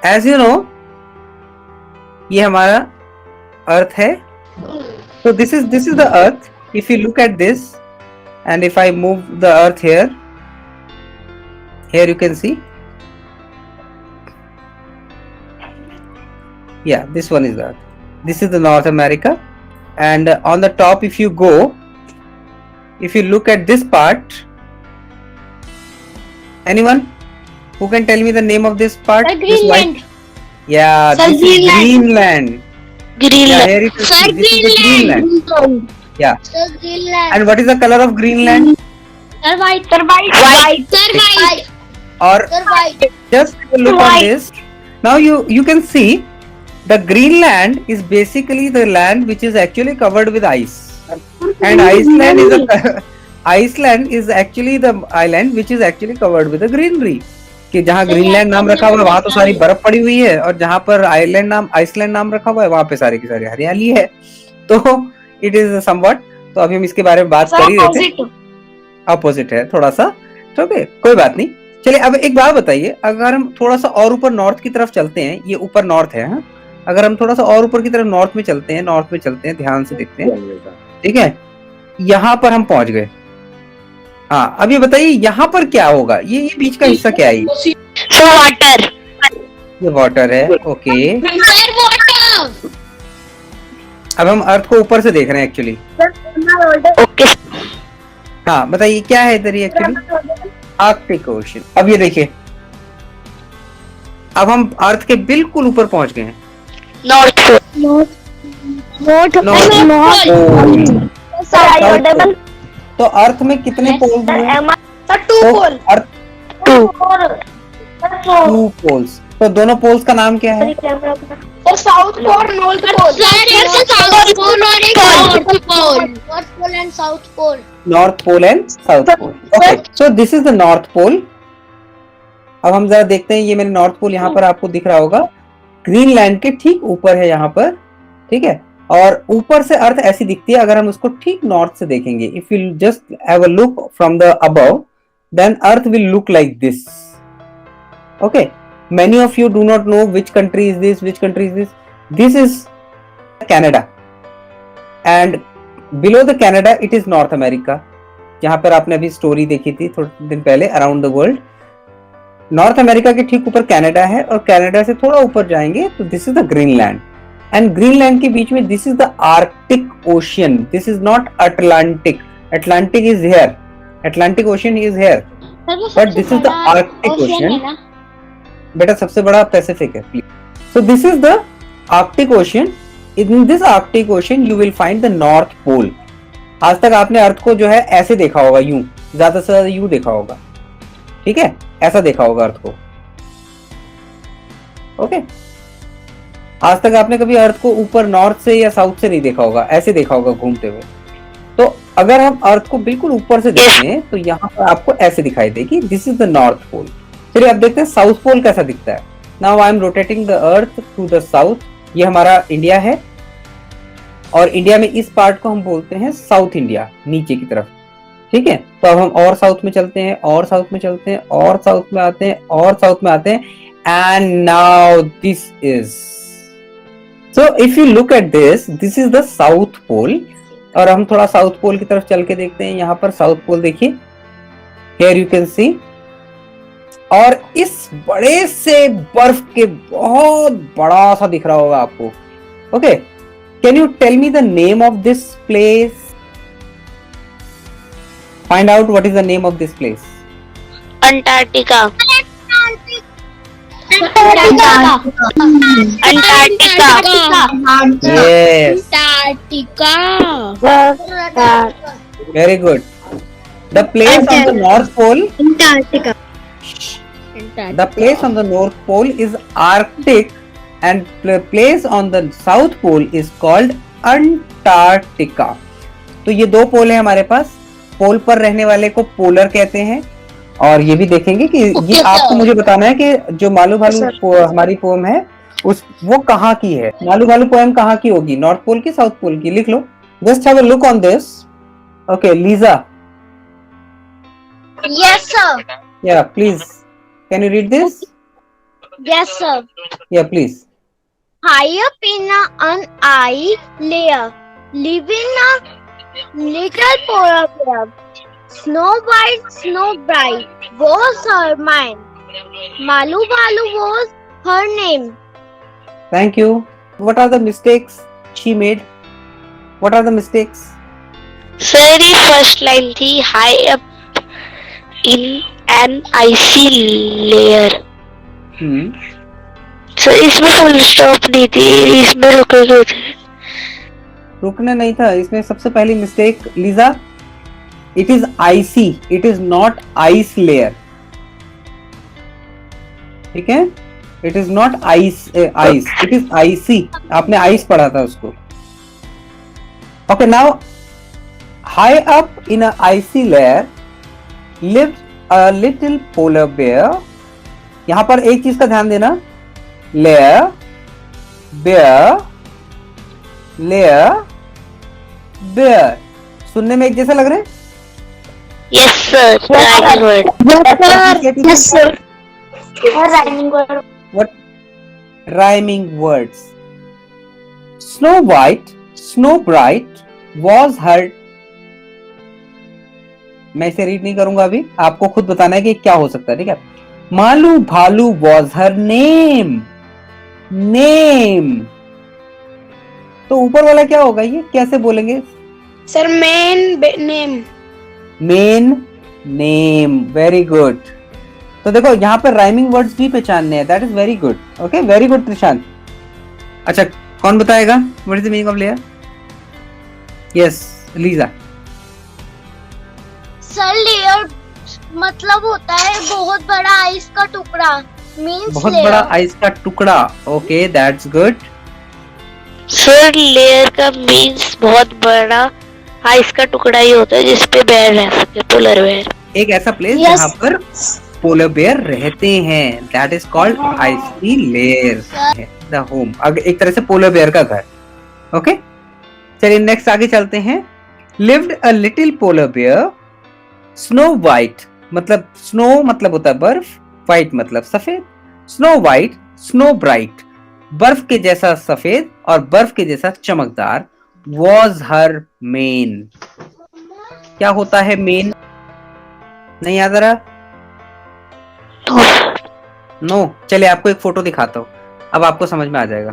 As you know ये हमारा अर्थ है. So this is the earth. If you look at this and if I move the earth here you can see, yeah, this one is the earth. This is the North America, and on the top if you look at this part, anyone who can tell me the name of this part? This white? Yeah, Sir, this is Greenland. Yeah, here it is. Sir, This is the Greenland. Yeah. Sir, Greenland. And what is the color of Greenland? Sir, white. Sir, white. Sir, white. Or Sir, white. just look on this. Now you can see the Greenland is basically the land which is actually covered with ice, and Iceland is actually the island which is actually covered with the greenery. कि जहाँ Greenland नाम रखा हुआ है वहां तो सारी बर्फ पड़ी हुई है, और जहाँ पर आइसलैंड नाम रखा हुआ है वहां पे सारी की सारी हरियाली है. तो इट इज समवट. तो अभी हम इसके बारे में बात कर ही रहे थे. अपोजिट है थोड़ा सा. ओके, कोई बात नहीं. चलिए अब एक बात बताइए, अगर हम थोड़ा सा और ऊपर नॉर्थ की तरफ चलते हैं, ये ऊपर नॉर्थ है. हाँ, अगर हम थोड़ा सा और ऊपर की तरफ नॉर्थ में चलते हैं, ध्यान से देखते हैं. ठीक है, यहाँ पर हम पहुंच गए. हाँ, अब ये बताइए यहाँ पर क्या होगा. ये बीच का हिस्सा क्या है? वाटर. ये वाटर है. ओके, अब हम अर्थ को ऊपर से देख रहे हैं एक्चुअली. ओके. हाँ, बताइए क्या है इधर ये एक्चुअली? Arctic ocean. अब ये देखिए, अब हम अर्थ के बिल्कुल ऊपर पहुंच गए हैं. नॉर्थ. तो अर्थ में कितने पोल्स हैं? Two poles. तो दोनों पोल्स का नाम क्या है? South pole, north pole. North pole and south pole. Okay, so this is the north pole. अब हम जरा देखते हैं, ये मेरे नॉर्थ पोल यहाँ पर आपको दिख रहा होगा, ग्रीनलैंड के ठीक ऊपर है यहाँ पर. ठीक है, और ऊपर से अर्थ ऐसी दिखती है अगर हम उसको ठीक नॉर्थ से देखेंगे. If you just have a look from the above, then earth will look like this. Okay, many of you do not know which country is this. This is Canada, and below the Canada it is North America. जहां पर आपने अभी story देखी थी थोड़े दिन पहले, around the world. North America के ठीक ऊपर कनाडा है, और कनाडा से थोड़ा ऊपर जाएंगे तो this is the Greenland. And Greenland के बीच में this is the Arctic Ocean. This is not Atlantic. Atlantic is here, Atlantic Ocean is here, but this is the Arctic Ocean. बेटा सबसे बड़ा पैसिफिक है. So this is the Arctic Ocean. In this Arctic Ocean you will find the north pole. आज तक आपने अर्थ को जो है ऐसे देखा होगा, यूं, ज्यादा से ज्यादा यूं देखा होगा. ठीक है, ऐसा देखा होगा अर्थ को. ओके, आज तक आपने कभी अर्थ को ऊपर नॉर्थ से या साउथ से नहीं देखा होगा, ऐसे देखा होगा घूमते हुए. तो अगर हम अर्थ को बिल्कुल ऊपर से देखें तो यहाँ पर आपको ऐसे दिखाई देगी, this is the north pole. चलिए अब देखते हैं साउथ पोल कैसा दिखता है. Now I am rotating the earth to the south. ये हमारा इंडिया है, और इंडिया में इस पार्ट को हम बोलते हैं साउथ इंडिया, नीचे की तरफ. ठीक है, तो अब हम और साउथ में चलते हैं, और साउथ में चलते हैं, और साउथ में आते हैं, और साउथ में आते हैं. And now this is, so if you look at this is the south pole. और हम थोड़ा साउथ पोल की तरफ चल के देखते हैं. यहाँ पर साउथ पोल देखिए, हियर यू कैन सी. और इस बड़े से बर्फ के बहुत बड़ा सा दिख रहा होगा आपको. Okay, can you tell me the name of this place? Find out what is the name of this place. Antarctica. Yes. Very good. The place on the North Pole. Antarctica. The place on the North Pole is Arctic, and the place on the South Pole is called Antarctica. तो ये दो पोल है हमारे पास. पोल पर रहने वाले को polar कहते हैं. और ये भी देखेंगे कि ये आपको मुझे बताना है कि जो मालू भालू हमारी पोएम है वो कहाँ की है. मालू भालू पोएम कहाँ की होगी, नॉर्थ पोल की, साउथ पोल की? लिख लो. Just have a look on this. Okay, Lisa. Yes, sir. Yeah, please. Can you read this? Yes, sir. Yeah, please. High up in an eye layer, living a little polar bear. Snow White, Snow Bright was her mind. Malu Balu was her name. Thank you. What are the mistakes she made? What are the mistakes? Very first line थी high up in an icy layer. So इसमें full stop नहीं थी, इसमें रुके गए थे. रुकना नहीं था. इसमें सबसे पहली mistake Lisa, it is icy, it is not ice layer. ठीक है? It is not ice, it is icy. आपने ice पढ़ा था उसको. Okay, now high up in a icy layer lived a little polar bear. यहाँ पर एक चीज का ध्यान देना, layer, bear, layer, bear. सुनने में एक जैसा लग रहे हैं? Yes sir, rhyming word. Yes, sir. Rhyming word. What? Rhyming words. Snow White, Snow Bright was her. मैं इसे रीड नहीं करूंगा अभी, आपको खुद बताना है कि क्या हो सकता है. ठीक है? Malu Bhalu was her name. Name. तो ऊपर वाला क्या होगा, ये कैसे बोलेंगे? Sir, main name. Main name. Very good. तो देखो यहाँ पर राइमिंग वर्ड्स भी पहचानने हैं. That is very good. Okay, very good Trishant. अच्छा, कौन बताएगा what is the meaning of layer? Yes, Lisa. Sir, layer मतलब होता है बहुत बड़ा आइस का टुकड़ा. मींस बहुत बड़ा आइस का टुकड़ा. Okay, that's good. Sir layer का मीन्स बहुत बड़ा आइस का टुकड़ा ही होता है जिसपे बेयर रह सके, पोलर बेयर. एक ऐसा प्लेस जहाँ पर पोलर बेयर रहते हैं. That is called icy layer. The home, एक तरह से पोलर बेयर का घर. ओके, चलिए नेक्स्ट आगे चलते हैं. Lived a little polar bear. Snow white मतलब स्नो मतलब होता है बर्फ, व्हाइट मतलब सफेद. स्नो वाइट, स्नो ब्राइट बर्फ के जैसा सफेद और बर्फ के जैसा चमकदार. Was her main. क्या होता है मेन? नहीं याद आ रहा? नो. चलिए आपको एक फोटो दिखाता हूं, अब आपको समझ में आ जाएगा.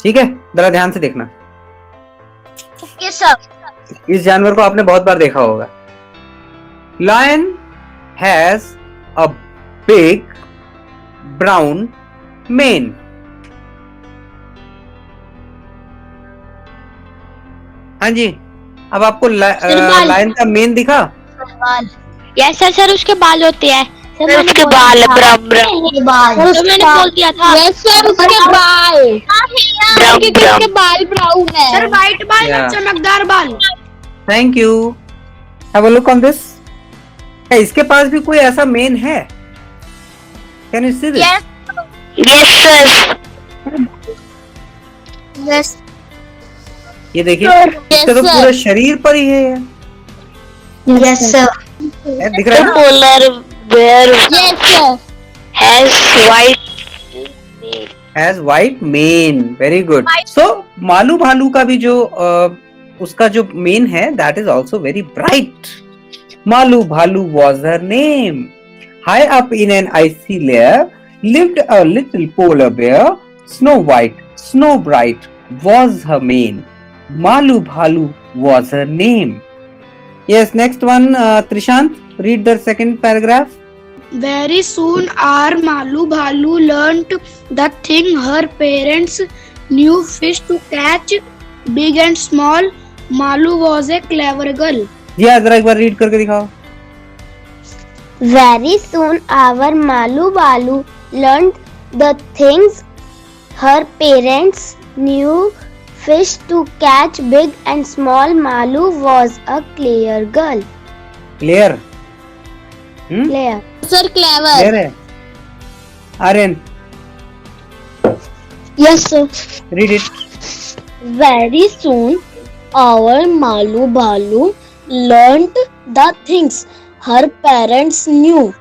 ठीक है, जरा ध्यान से देखना. Okay sir. इस जानवर को आपने बहुत बार देखा होगा. Lion has a big brown mane. हाँ जी, अब आपको लायन का मेन दिखा? Yes sir. सर उसके बाल होते हैं. सर उसके बाल ब्राउन ब्राउन. तो मैंने बोल दिया था. यस सर, उसके बाल. उसके बाल ब्राउन है. सर व्हाइट बाल और चमकदार बाल. Thank you. Have a look on this. इसके पास भी कोई ऐसा मेन है? Can you see this? Yes sir. Yes. ये देखिए, इसका तो पूरा शरीर पर ही है. Yes sir. दिख रहा है ना? Polar bear has white mane. Very good. So Malu Bhalu का भी जो उसका जो मेन है, that is also very bright. Malu Bhalu was her name. High up in an icy layer lived a little polar bear. Snow White, Snow Bright was her mane. Malu Bhalu was her name. Yes, next one, Trishant, read the second paragraph. Very soon our Malu Bhalu learnt the thing her parents knew fish to catch, big and small. Malu was a clever girl. जी हाँ, जरा एक बार read करके दिखाओ. Very soon our Malu Balu learned the things her parents knew fish to catch, big and small. Malu was a clever girl. Clear? Clear. Sir, clever. Clear है. Aryan, Yes sir. read it. Very soon our Malu Balu learnt the things her parents knew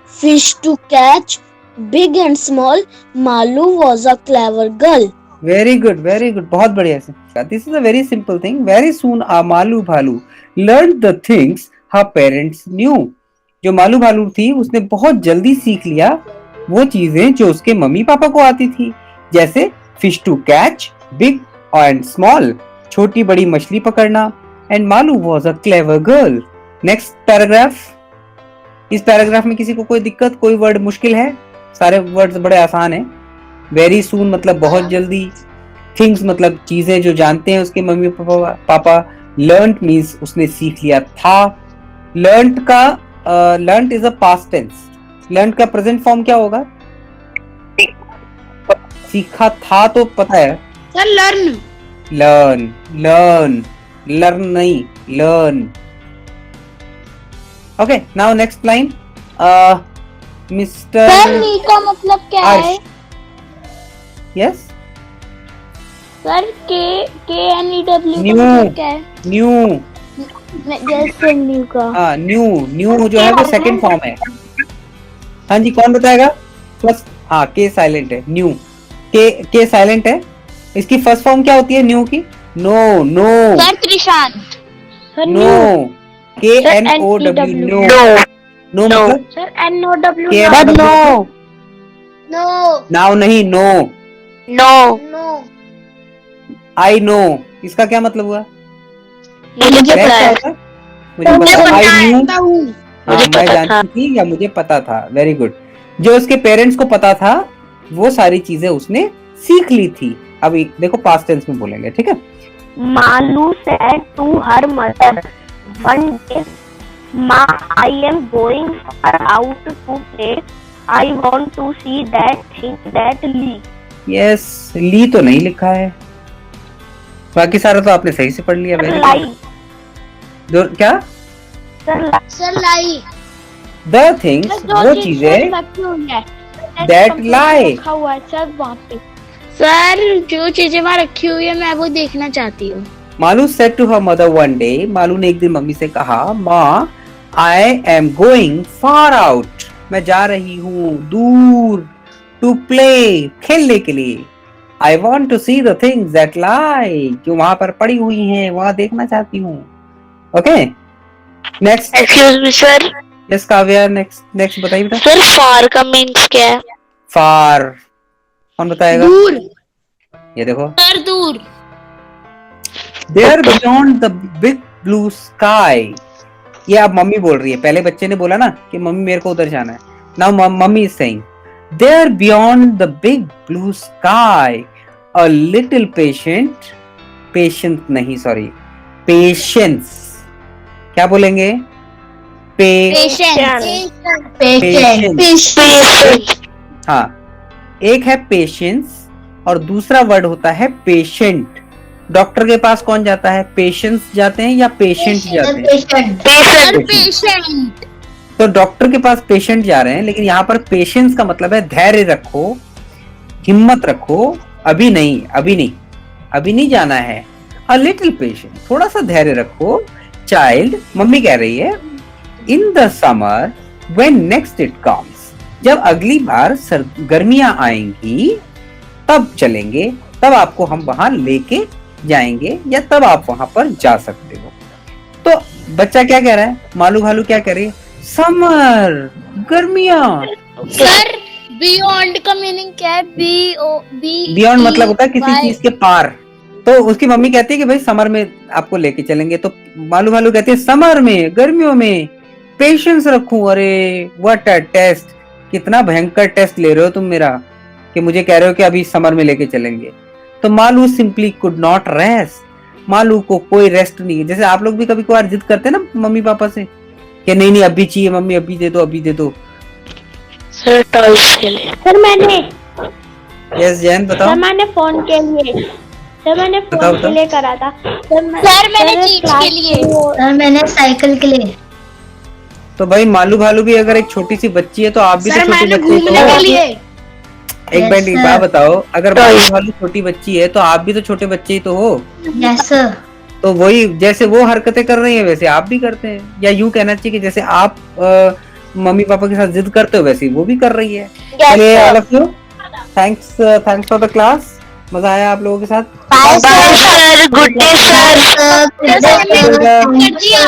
fish to catch, big and small. Malu was a clever girl. Very good, बहुत बढ़िया से। This is a very simple thing. Very soon a Malu Bhalu learn the things her parents knew. जो मालू भालू थी उसने बहुत जल्दी सीख लिया वो चीजें जो उसके मम्मी पापा को आती थी, जैसे fish to catch big and small, छोटी बड़ी मछली पकड़ना। And Malu was a clever girl. Next paragraph. इस पैराग्राफ में किसी को कोई दिक्कत, कोई वर्ड मुश्किल है? सारे वर्ड्स बड़े आसान हैं। वेरी सून मतलब बहुत जल्दी, थिंग्स मतलब चीजें जो जानते हैं उसके मम्मी पापा। लर्नड मीन्स उसने सीख लिया था। लर्नड का learned is a past tense. Learned का प्रेजेंट फॉर्म क्या होगा? सीखा था तो पता है sir learn. Learn, learn, learn नहीं, learn. Okay, now next line. Mister sir knew का मतलब क्या है? Yes, sir K N E W का न्यू, मतलब क्या है? न्यू। जैसे न्यू का। हाँ, न्यू जो है वो सेकंड फॉर्म है। हाँ जी, कौन बताएगा? फर्स्ट, हाँ, के साइलेंट है। न्यू, के साइलेंट है। इसकी फर्स्ट फॉर्म क्या होती है न्यू की? No, no, sir Trishant. No, K N O W, know. Know मतलब sir N O W. K but no, no now नहीं, no. No, no I know, इसका क्या मतलब हुआ? मुझे क्या पता है, होता है? मुझे पता। आई न्यू, हाँ, मुझे मैं पता था। जानती थी या मुझे पता था। Very good. जो उसके पेरेंट्स को पता था वो सारी चीजें उसने सीख ली थी। अब देखो पास्ट टेंस में बोलेंगे, ठीक है? Malu said to her mother one day, "Ma, I am going far out to play. I want to see that thing that Lee." Yes, Lee तो नहीं लिखा है, बाकी सारा तो आपने सही से पढ़ लिया। Very Lie. गुड। क्या? Sir lie. द थिंग्स, वो चीजें दैट लाई। रखा हुआ है सर वहाँ पे। सर जो चीजें वहाँ रखी हुई है मैं वो देखना चाहती हूँ। Malu said to her mother one day, Malu ने एक दिन मम्मी से कहा, माँ, I am going far out, मैं जा रही हूँ दूर, टू प्ले, खेलने के लिए। I want to see the things that lie, जो वहां पर पड़ी हुई हैं वहां देखना चाहती हूँ। Okay, next. Excuse me sir. Yes Kavya, next बताइए बेटा। सर फार का मीन्स क्या है? फार, कौन बताएगा? दूर। ये देखो, सर दूर। There beyond the big blue sky. ये अब मम्मी बोल रही है, पहले बच्चे ने बोला ना कि मम्मी मेरे को उधर जाना है। नाउ मम्मी is saying, there beyond the big blue sky a little patient, patient नहीं, सॉरी, पेशेंस। क्या बोलेंगे? हाँ, एक है पेशेंस और दूसरा वर्ड होता है पेशेंट। डॉक्टर के पास कौन जाता है? पेशेंट्स जाते हैं या पेशेंट जाते हैं? पेशेंट। तो डॉक्टर के पास पेशेंट जा रहे हैं, लेकिन यहाँ पर पेशेंस का मतलब है धैर्य रखो, हिम्मत रखो, अभी नहीं जाना है। अ लिटिल पेशेंट, थोड़ा सा धैर्य रखो। चाइल्ड, मम्मी कह रही है, in the summer when next it comes, जब अगली बार गर्मियां आएंगी तब चलेंगे, तब आपको हम वहां लेके जाएंगे या तब आप वहां पर जा सकते हो। तो बच्चा क्या कह रहा है? मालू भालू क्या कह रही है? समर, गर्मियां। सर बियॉन्ड का मीनिंग क्या है? बियॉन्ड मतलब होता है किसी चीज के पार। तो उसकी मम्मी कहती है कि भाई समर में आपको लेके चलेंगे, तो मालू भालू कहती है समर में, गर्मियों में पेशेंस रखूं। अरे व्हाट अ टेस्ट, कितना भयंकर टेस्ट ले रहे हो तुम मेरा, कि मुझे कह रहे हो कि अभी समर में लेके चलेंगे। तो Malu simply could not rest, Malu को कोई रेस्ट नहीं है। जैसे आप लोग भी कभी कभार जिद करते हैं ना मम्मी पापा से कि नहीं अभी चाहिए मम्मी, अभी दे दो। सर टॉयज के लिए। सर मैंने यस जैन बताओ। सर मैंने फोन के लिए बताओ। के लिए करा था। सर मैंने चीज के लिए। सर मैंने साइकिल के लिए। तो भाई मालू भालू भी अगर एक छोटी सी बच्ची है तो आप भी तो सर छोटी मैंने बच्ची घूमने हो। के लिए। एक Yes, बार एक sir. बात बताओ, अगर मालू भालू छोटी बच्ची है तो आप भी तो छोटे बच्चे ही तो हो। Yes sir. तो वही, जैसे वो हरकतें कर रही है वैसे आप भी करते हैं। या यूं कहना चाहिए कि जैसे आप मम्मी पापा के साथ जिद करते हो वैसे ही वो भी कर रही है। Yes, चलिए sir. All of you, thanks for the class. मजा आया आप लोगों के साथ। Bye, bye sir. Sir, good day sir. Sir, good day, sir. Good day. कर दिया।